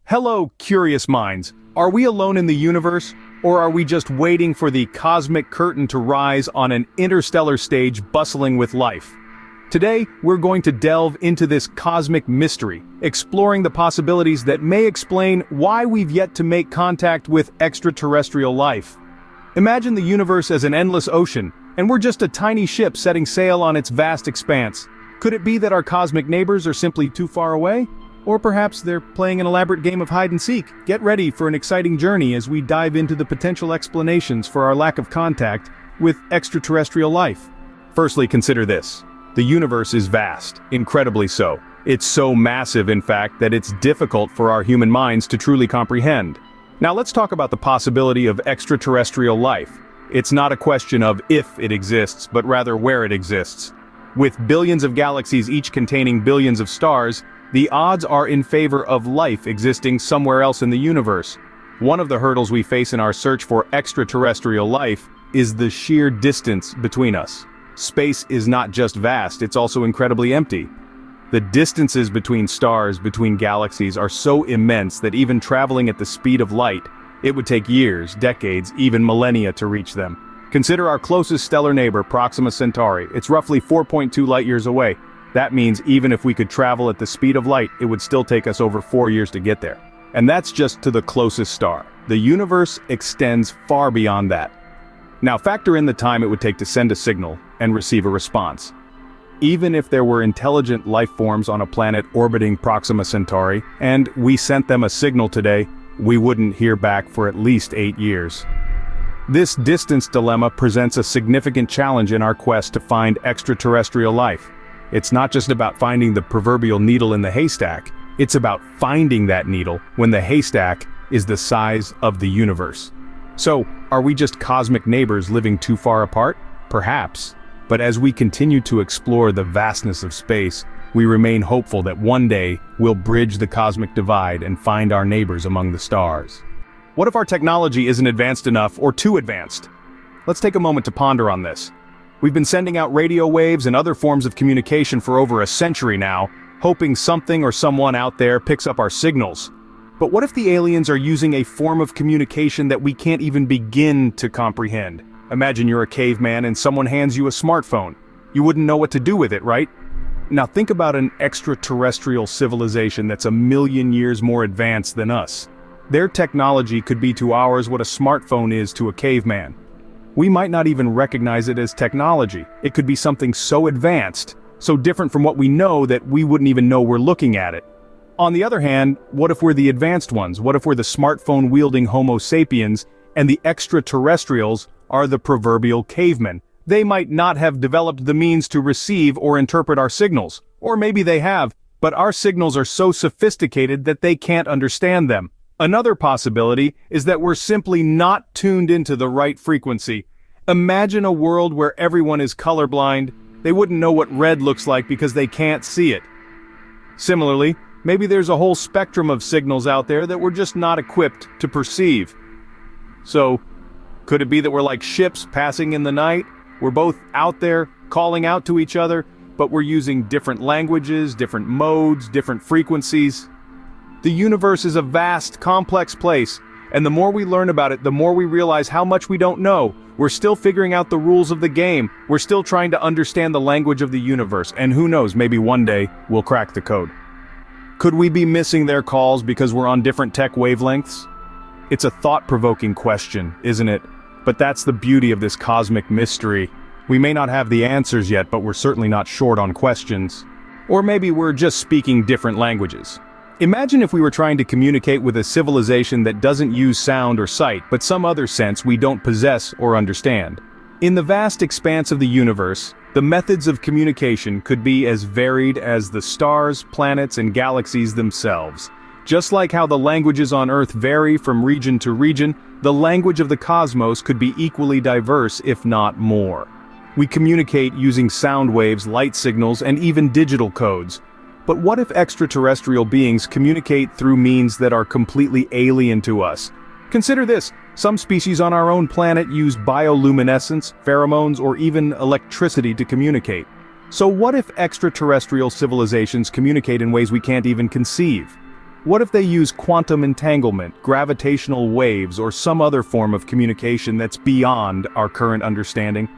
Hello, curious minds. Are we alone in the universe, or are we just waiting for the cosmic curtain to rise on an interstellar stage bustling with life? Today, we're going to delve into this cosmic mystery, exploring the possibilities that may explain why we've yet to make contact with extraterrestrial life. Imagine the universe as an endless ocean, and we're just a tiny ship setting sail on its vast expanse. Could it be that our cosmic neighbors are simply too far away? Or perhaps they're playing an elaborate game of hide-and-seek. Get ready for an exciting journey as we dive into the potential explanations for our lack of contact with extraterrestrial life. Firstly, consider this. The universe is vast, incredibly so. It's so massive, in fact, that it's difficult for our human minds to truly comprehend. Now let's talk about the possibility of extraterrestrial life. It's not a question of if it exists, but rather where it exists. With billions of galaxies each containing billions of stars, the odds are in favor of life existing somewhere else in the universe. One of the hurdles we face in our search for extraterrestrial life is the sheer distance between us. Space is not just vast, it's also incredibly empty. The distances between stars, between galaxies, are so immense that even traveling at the speed of light, it would take years, decades, even millennia to reach them. Consider our closest stellar neighbor, Proxima Centauri. It's roughly 4.2 light-years away. That means even if we could travel at the speed of light, it would still take us over 4 years to get there. And that's just to the closest star. The universe extends far beyond that. Now factor in the time it would take to send a signal and receive a response. Even if there were intelligent life forms on a planet orbiting Proxima Centauri, and we sent them a signal today, we wouldn't hear back for at least 8 years. This distance dilemma presents a significant challenge in our quest to find extraterrestrial life. It's not just about finding the proverbial needle in the haystack, it's about finding that needle when the haystack is the size of the universe. So, are we just cosmic neighbors living too far apart? Perhaps. But as we continue to explore the vastness of space, we remain hopeful that one day we'll bridge the cosmic divide and find our neighbors among the stars. What if our technology isn't advanced enough or too advanced? Let's take a moment to ponder on this. We've been sending out radio waves and other forms of communication for over a century now, hoping something or someone out there picks up our signals. But what if the aliens are using a form of communication that we can't even begin to comprehend? Imagine you're a caveman and someone hands you a smartphone. You wouldn't know what to do with it, right? Now think about an extraterrestrial civilization that's a million years more advanced than us. Their technology could be to ours what a smartphone is to a caveman. We might not even recognize it as technology. It could be something so advanced, so different from what we know that we wouldn't even know we're looking at it. On the other hand, what if we're the advanced ones? What if we're the smartphone-wielding Homo sapiens, and the extraterrestrials are the proverbial cavemen? They might not have developed the means to receive or interpret our signals. Or maybe they have, but our signals are so sophisticated that they can't understand them. Another possibility is that we're simply not tuned into the right frequency. Imagine a world where everyone is colorblind. They wouldn't know what red looks like because they can't see it. Similarly, maybe there's a whole spectrum of signals out there that we're just not equipped to perceive. So, could it be that we're like ships passing in the night? We're both out there calling out to each other, but we're using different languages, different modes, different frequencies. The universe is a vast, complex place, and the more we learn about it, the more we realize how much we don't know. We're still figuring out the rules of the game. We're still trying to understand the language of the universe, and who knows, maybe one day we'll crack the code. Could we be missing their calls because we're on different tech wavelengths? It's a thought-provoking question, isn't it? But that's the beauty of this cosmic mystery. We may not have the answers yet, but we're certainly not short on questions. Or maybe we're just speaking different languages. Imagine if we were trying to communicate with a civilization that doesn't use sound or sight, but some other sense we don't possess or understand. In the vast expanse of the universe, the methods of communication could be as varied as the stars, planets, and galaxies themselves. Just like how the languages on Earth vary from region to region, the language of the cosmos could be equally diverse, if not more. We communicate using sound waves, light signals, and even digital codes. But what if extraterrestrial beings communicate through means that are completely alien to us? Consider this, some species on our own planet use bioluminescence, pheromones, or even electricity to communicate. So what if extraterrestrial civilizations communicate in ways we can't even conceive? What if they use quantum entanglement, gravitational waves, or some other form of communication that's beyond our current understanding?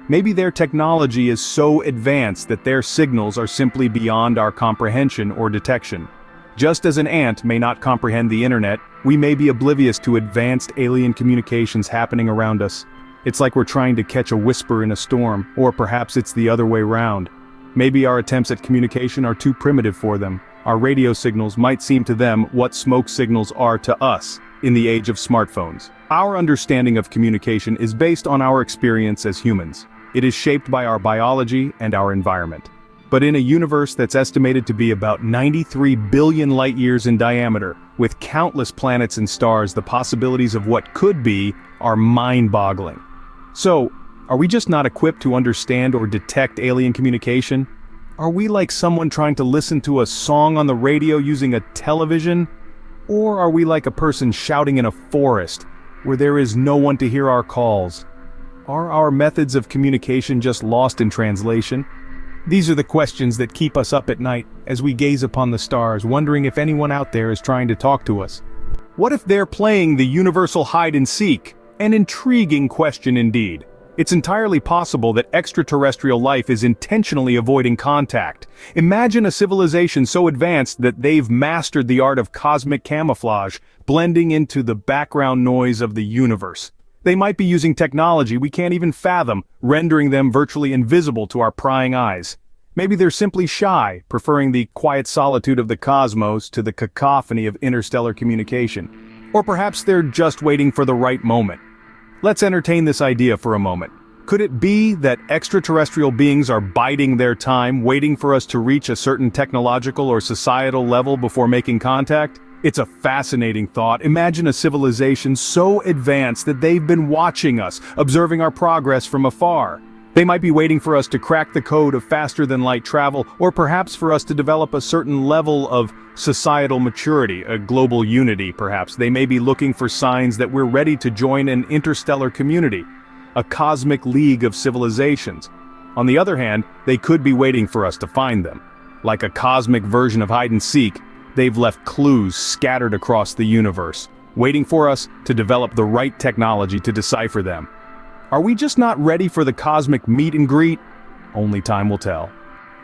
Maybe their technology is so advanced that their signals are simply beyond our comprehension or detection. Just as an ant may not comprehend the internet, we may be oblivious to advanced alien communications happening around us. It's like we're trying to catch a whisper in a storm, or perhaps it's the other way round. Maybe our attempts at communication are too primitive for them. Our radio signals might seem to them what smoke signals are to us in the age of smartphones. Our understanding of communication is based on our experience as humans. It is shaped by our biology and our environment. But in a universe that's estimated to be about 93 billion light-years in diameter, with countless planets and stars, the possibilities of what could be are mind-boggling. So, are we just not equipped to understand or detect alien communication? Are we like someone trying to listen to a song on the radio using a television? Or are we like a person shouting in a forest, where there is no one to hear our calls? Are our methods of communication just lost in translation? These are the questions that keep us up at night as we gaze upon the stars, wondering if anyone out there is trying to talk to us. What if they're playing the universal hide-and-seek? An intriguing question indeed. It's entirely possible that extraterrestrial life is intentionally avoiding contact. Imagine a civilization so advanced that they've mastered the art of cosmic camouflage, blending into the background noise of the universe. They might be using technology we can't even fathom, rendering them virtually invisible to our prying eyes. Maybe they're simply shy, preferring the quiet solitude of the cosmos to the cacophony of interstellar communication. Or perhaps they're just waiting for the right moment. Let's entertain this idea for a moment. Could it be that extraterrestrial beings are biding their time, waiting for us to reach a certain technological or societal level before making contact? It's a fascinating thought. Imagine a civilization so advanced that they've been watching us, observing our progress from afar. They might be waiting for us to crack the code of faster-than-light travel, or perhaps for us to develop a certain level of societal maturity, a global unity perhaps. They may be looking for signs that we're ready to join an interstellar community, a cosmic league of civilizations. On the other hand, they could be waiting for us to find them. Like a cosmic version of hide-and-seek, they've left clues scattered across the universe, waiting for us to develop the right technology to decipher them. Are we just not ready for the cosmic meet and greet? Only time will tell.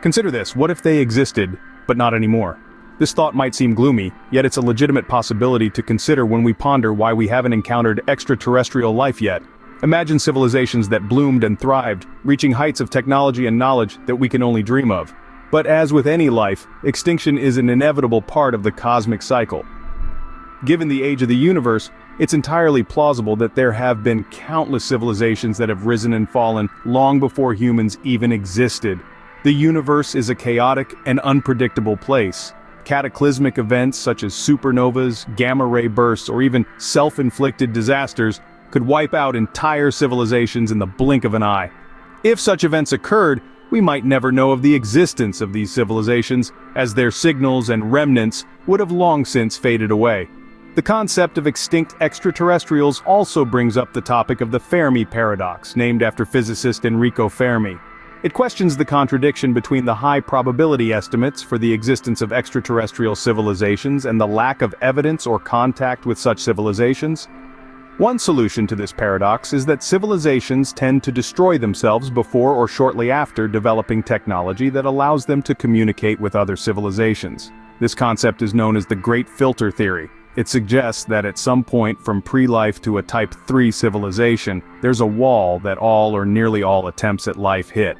Consider this: what if they existed, but not anymore? This thought might seem gloomy, yet it's a legitimate possibility to consider when we ponder why we haven't encountered extraterrestrial life yet. Imagine civilizations that bloomed and thrived, reaching heights of technology and knowledge that we can only dream of. But as with any life, extinction is an inevitable part of the cosmic cycle. Given the age of the universe, it's entirely plausible that there have been countless civilizations that have risen and fallen long before humans even existed. The universe is a chaotic and unpredictable place. Cataclysmic events such as supernovas, gamma-ray bursts, or even self-inflicted disasters could wipe out entire civilizations in the blink of an eye. If such events occurred, we might never know of the existence of these civilizations, as their signals and remnants would have long since faded away. The concept of extinct extraterrestrials also brings up the topic of the Fermi paradox, named after physicist Enrico Fermi. It questions the contradiction between the high probability estimates for the existence of extraterrestrial civilizations and the lack of evidence or contact with such civilizations. One solution to this paradox is that civilizations tend to destroy themselves before or shortly after developing technology that allows them to communicate with other civilizations. This concept is known as the Great Filter Theory. It suggests that at some point from pre-life to a Type 3 civilization, there's a wall that all or nearly all attempts at life hit.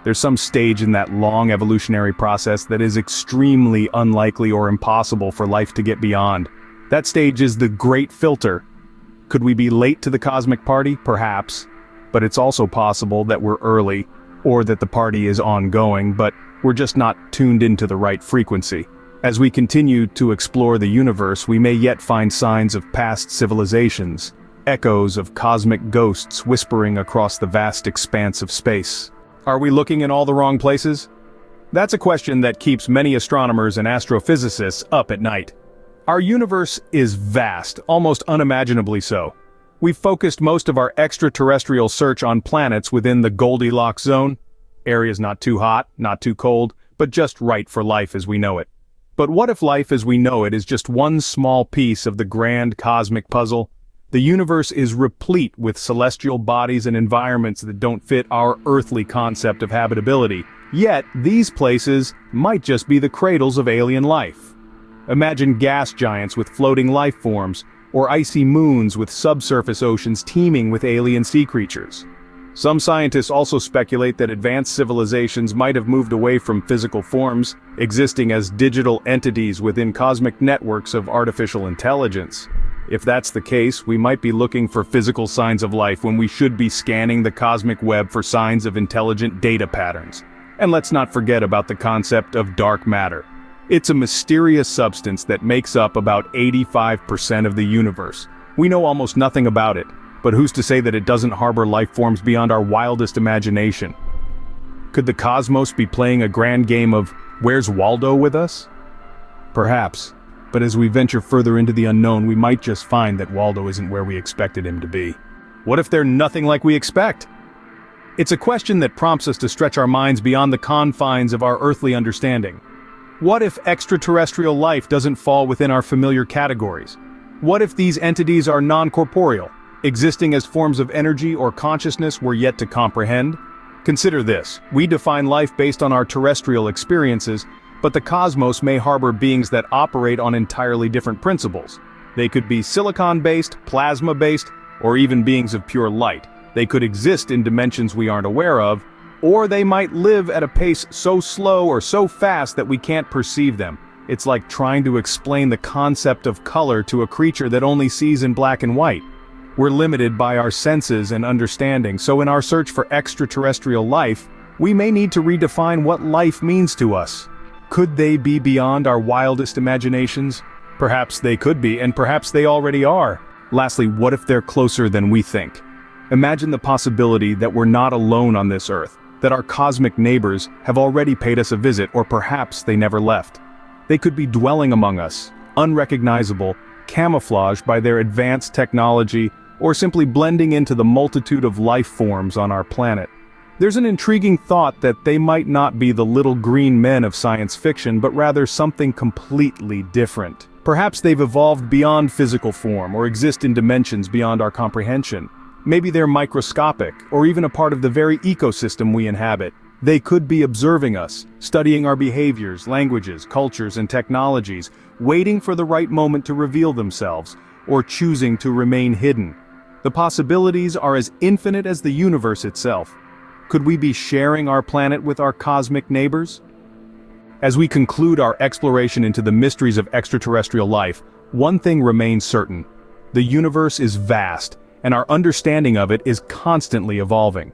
There's some stage in that long evolutionary process that is extremely unlikely or impossible for life to get beyond. That stage is the Great Filter. Could we be late to the cosmic party? Perhaps. But it's also possible that we're early, or that the party is ongoing, but we're just not tuned into the right frequency. As we continue to explore the universe, we may yet find signs of past civilizations, echoes of cosmic ghosts whispering across the vast expanse of space. Are we looking in all the wrong places? That's a question that keeps many astronomers and astrophysicists up at night. Our universe is vast, almost unimaginably so. We've focused most of our extraterrestrial search on planets within the Goldilocks zone. Areas not too hot, not too cold, but just right for life as we know it. But what if life as we know it is just one small piece of the grand cosmic puzzle? The universe is replete with celestial bodies and environments that don't fit our earthly concept of habitability. Yet, these places might just be the cradles of alien life. Imagine gas giants with floating life forms, or icy moons with subsurface oceans teeming with alien sea creatures. Some scientists also speculate that advanced civilizations might have moved away from physical forms, existing as digital entities within cosmic networks of artificial intelligence. If that's the case, we might be looking for physical signs of life when we should be scanning the cosmic web for signs of intelligent data patterns. And let's not forget about the concept of dark matter. It's a mysterious substance that makes up about 85% of the universe. We know almost nothing about it. But who's to say that it doesn't harbor life forms beyond our wildest imagination? Could the cosmos be playing a grand game of Where's Waldo with us? Perhaps, but as we venture further into the unknown, we might just find that Waldo isn't where we expected him to be. What if they're nothing like we expect? It's a question that prompts us to stretch our minds beyond the confines of our earthly understanding. What if extraterrestrial life doesn't fall within our familiar categories? What if these entities are non-corporeal, existing as forms of energy or consciousness we're yet to comprehend? Consider this: we define life based on our terrestrial experiences, but the cosmos may harbor beings that operate on entirely different principles. They could be silicon-based, plasma-based, or even beings of pure light. They could exist in dimensions we aren't aware of, or they might live at a pace so slow or so fast that we can't perceive them. It's like trying to explain the concept of color to a creature that only sees in black and white. We're limited by our senses and understanding, so in our search for extraterrestrial life, we may need to redefine what life means to us. Could they be beyond our wildest imaginations? Perhaps they could be, and perhaps they already are. Lastly, what if they're closer than we think? Imagine the possibility that we're not alone on this earth, that our cosmic neighbors have already paid us a visit, or perhaps they never left. They could be dwelling among us, unrecognizable, camouflaged by their advanced technology, or simply blending into the multitude of life forms on our planet. There's an intriguing thought that they might not be the little green men of science fiction, but rather something completely different. Perhaps they've evolved beyond physical form, or exist in dimensions beyond our comprehension. Maybe they're microscopic, or even a part of the very ecosystem we inhabit. They could be observing us, studying our behaviors, languages, cultures, and technologies, waiting for the right moment to reveal themselves, or choosing to remain hidden. The possibilities are as infinite as the universe itself. Could we be sharing our planet with our cosmic neighbors? As we conclude our exploration into the mysteries of extraterrestrial life, one thing remains certain: the universe is vast, and our understanding of it is constantly evolving.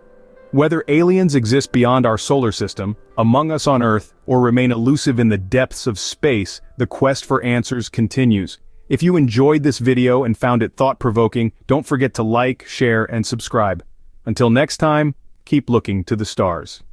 Whether aliens exist beyond our solar system, among us on Earth, or remain elusive in the depths of space, the quest for answers continues. If you enjoyed this video and found it thought-provoking, don't forget to like, share, and subscribe. Until next time, keep looking to the stars.